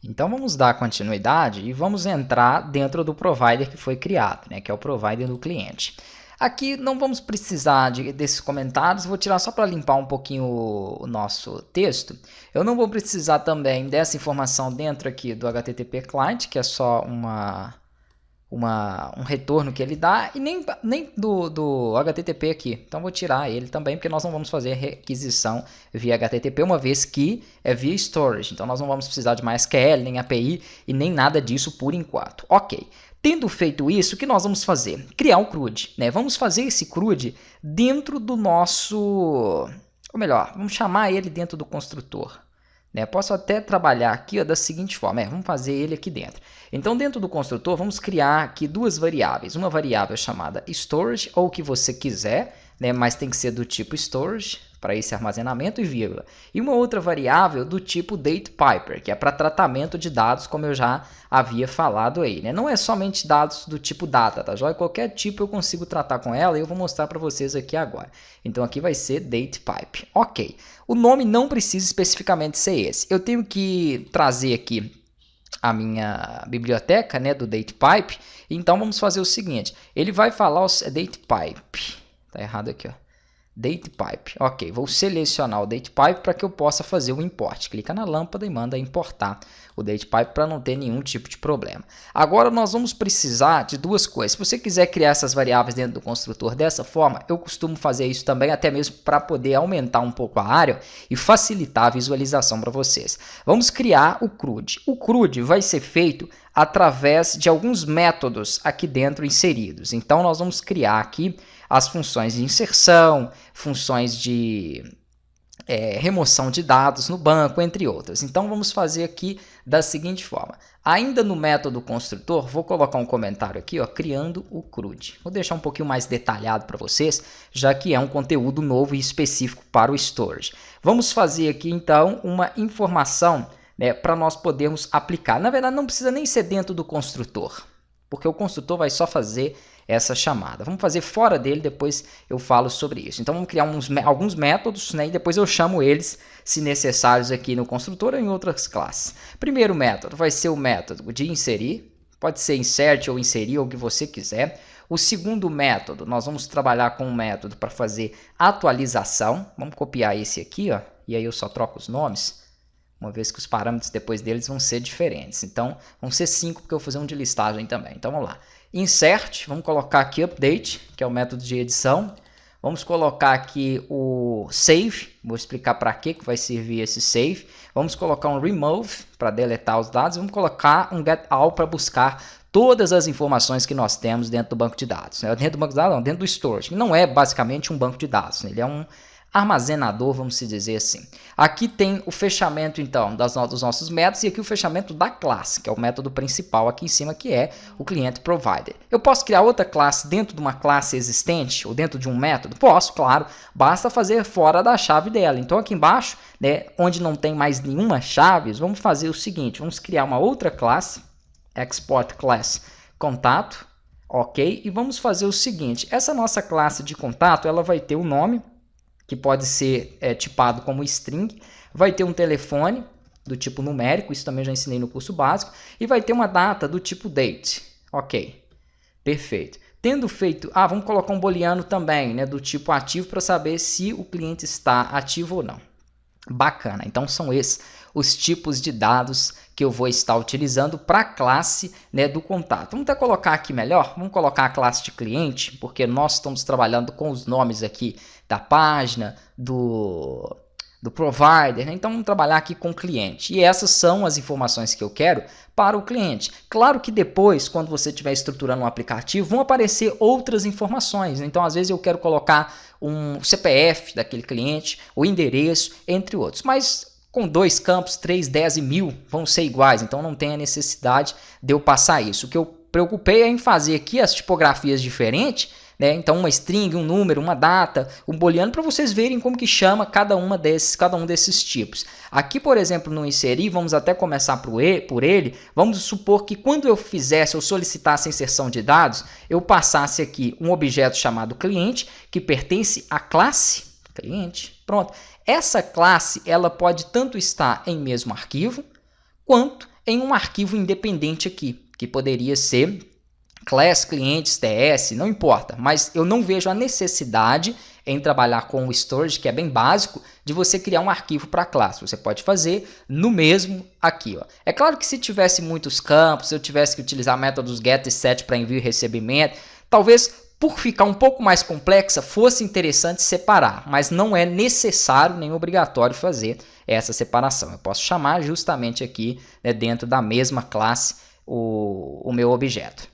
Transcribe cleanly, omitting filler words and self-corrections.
Então vamos dar continuidade e vamos entrar dentro do provider que foi criado, né, que é o provider do cliente. Aqui não vamos precisar desses comentários, vou tirar só para limpar um pouquinho o nosso texto. Eu não vou precisar também dessa informação dentro aqui do HTTP Client, que é só um retorno que ele dá, e nem do HTTP aqui. Então vou tirar ele também, porque nós não vamos fazer requisição via HTTP, uma vez que é via storage. Então nós não vamos precisar de MySQL, nem API e nem nada disso por enquanto. Ok. Tendo feito isso, o que nós vamos fazer? Criar um CRUD, né? Vamos fazer esse CRUD dentro do nosso... Ou melhor, vamos chamar ele dentro do construtor. Né? Posso até trabalhar aqui ó, da seguinte forma, vamos fazer ele aqui dentro. Então, dentro do construtor, vamos criar aqui duas variáveis. Uma variável chamada storage, ou o que você quiser, né? Mas tem que ser do tipo storage, para esse armazenamento e vírgula. E uma outra variável do tipo datepiper, que é para tratamento de dados, como eu já havia falado aí. Né? Não é somente dados do tipo data, tá joia? Qualquer tipo eu consigo tratar com ela e eu vou mostrar para vocês aqui agora. Então aqui vai ser datepipe. Ok. O nome não precisa especificamente ser esse. Eu tenho que trazer aqui a minha biblioteca, né, do datepipe. Então vamos fazer o seguinte. Ele vai falar o datepipe. Tá errado aqui, ó. Datepipe. Ok, vou selecionar o datepipe para que eu possa fazer o import. Clica na lâmpada e manda importar o datepipe para não ter nenhum tipo de problema. Agora nós vamos precisar de duas coisas. Se você quiser criar essas variáveis dentro do construtor dessa forma, eu costumo fazer isso também, até mesmo para poder aumentar um pouco a área e facilitar a visualização para vocês. Vamos criar o CRUD. O CRUD vai ser feito através de alguns métodos aqui dentro inseridos. Então nós vamos criar aqui as funções de inserção, funções de remoção de dados no banco, entre outras. Então vamos fazer aqui da seguinte forma. Ainda no método construtor, vou colocar um comentário aqui, ó, criando o CRUD. Vou deixar um pouquinho mais detalhado para vocês, já que é um conteúdo novo e específico para o storage. Vamos fazer aqui então uma informação, né, para nós podermos aplicar. Na verdade não precisa nem ser dentro do construtor, porque o construtor vai só fazer essa chamada. Vamos fazer fora dele, depois eu falo sobre isso. Então vamos criar alguns métodos, né, e depois eu chamo eles, se necessários, aqui no construtor ou em outras classes. Primeiro método vai ser o método de inserir, pode ser insert ou inserir, ou o que você quiser. O segundo método, nós vamos trabalhar com um método para fazer atualização. Vamos copiar esse aqui, ó, e aí eu só troco os nomes, uma vez que os parâmetros depois deles vão ser diferentes. Então vão ser 5, porque eu vou fazer um de listagem também. Então vamos lá. Insert, vamos colocar aqui update, que é o método de edição. Vamos colocar aqui o save, vou explicar para que vai servir esse save. Vamos colocar um remove para deletar os dados. Vamos colocar um getAll para buscar todas as informações que nós temos dentro do banco de dados. Dentro do banco de dados, não, dentro do storage, que não é basicamente um banco de dados, ele é um armazenador, vamos se dizer assim. Aqui tem o fechamento, então, dos nossos métodos e aqui o fechamento da classe, que é o método principal aqui em cima, que é o cliente provider. Eu posso criar outra classe dentro de uma classe existente ou dentro de um método? Posso, claro, basta fazer fora da chave dela. Então aqui embaixo, né, onde não tem mais nenhuma chave, vamos fazer o seguinte, vamos criar uma outra classe, export class contato, ok? E vamos fazer o seguinte, essa nossa classe de contato, ela vai ter o nome, que pode ser tipado como string, vai ter um telefone do tipo numérico, isso também já ensinei no curso básico, e vai ter uma data do tipo date. Ok, perfeito. Tendo feito, vamos colocar um booleano também, né, do tipo ativo, para saber se o cliente está ativo ou não. Bacana, então são esses os tipos de dados que eu vou estar utilizando para a classe, né, do contato. Vamos até colocar aqui melhor, vamos colocar a classe de cliente, porque nós estamos trabalhando com os nomes aqui da página, do provider, né? Então vamos trabalhar aqui com o cliente. E essas são as informações que eu quero para o cliente. Claro que depois, quando você estiver estruturando um aplicativo, vão aparecer outras informações. Então às vezes eu quero colocar um CPF daquele cliente, o endereço, entre outros. Mas com 2 campos, 3, 10 e 1000 vão ser iguais, então não tem a necessidade de eu passar isso. O que eu preocupei é em fazer aqui as tipografias diferentes, né? Então uma string, um número, uma data, um booleano, para vocês verem como que chama cada um desses tipos. Aqui, por exemplo, no inserir, vamos até começar por ele, vamos supor que quando eu solicitasse a inserção de dados, eu passasse aqui um objeto chamado cliente, que pertence à classe cliente. Pronto. Essa classe ela pode tanto estar em mesmo arquivo, quanto em um arquivo independente aqui, que poderia ser class, clientes, TS, não importa, mas eu não vejo a necessidade em trabalhar com o storage, que é bem básico, de você criar um arquivo para classe. Você pode fazer no mesmo aqui. Ó. É claro que se tivesse muitos campos, se eu tivesse que utilizar métodos get e set para envio e recebimento, talvez por ficar um pouco mais complexa fosse interessante separar, mas não é necessário nem obrigatório fazer essa separação. Eu posso chamar justamente aqui, né, dentro da mesma classe o meu objeto.